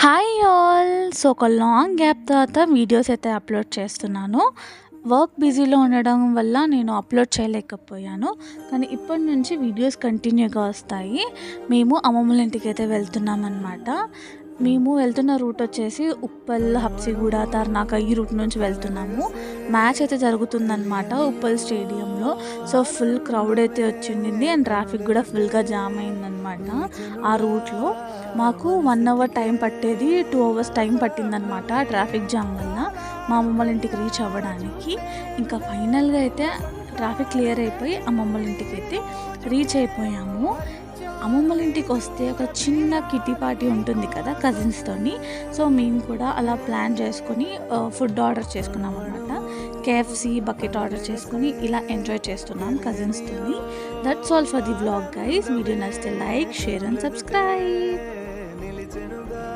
Hi all. So, ఒక long gap తర్వాత videos అయితే అప్లోడ్ చేస్తున్నాను. వర్క్ బిజీలో ఉండడం వల్ల నేను అప్లోడ్ చేయలేకపోయాను. కానీ ఇప్పటి నుంచి వీడియోస్ కంటిన్యూగా వస్తాయి. మేము అమ్మమ్మల ఇంటికైతే వెళ్తున్నామన్నమాట. మేము వెళ్తున్న రూట్ వచ్చేసి ఉప్పల్, హబ్సిగూడ, తర్నాక ఈ రూట్ నుంచి వెళ్తున్నాము. మ్యాచ్ అయితే జరుగుతుందన్నమాట ఉప్పల్ స్టేడియంలో. సో ఫుల్ క్రౌడ్ అయితే వచ్చింది అండ్ ట్రాఫిక్ కూడా ఫుల్గా జామ్ అయిందనమాట. ఆ రూట్లో మాకు 1 అవర్ టైం పట్టేది 2 అవర్స్ టైం పట్టిందనమాట ట్రాఫిక్ జామ్ వల్ల మా అమ్మమ్మల ఇంటికి రీచ్ అవ్వడానికి. ఇంకా ఫైనల్గా అయితే ట్రాఫిక్ క్లియర్ అయిపోయి అమ్మమ్మల ఇంటికి అయితే రీచ్ అయిపోయాము. అమ్మమ్మల ఇంటికి వస్తే ఒక చిన్న కిట్టి పార్టీ ఉంటుంది కదా కజిన్స్తోని. సో మేము కూడా అలా ప్లాన్ చేసుకొని ఫుడ్ ఆర్డర్ చేసుకున్నాం అనమాట. కేఎఫ్సి బకెట్ ఆర్డర్ చేసుకొని ఇలా ఎంజాయ్ చేస్తున్నాం కజిన్స్తోని. That's all for the vlog guys. Video నచ్చితే లైక్, షేర్ అండ్ సబ్స్క్రైబ్.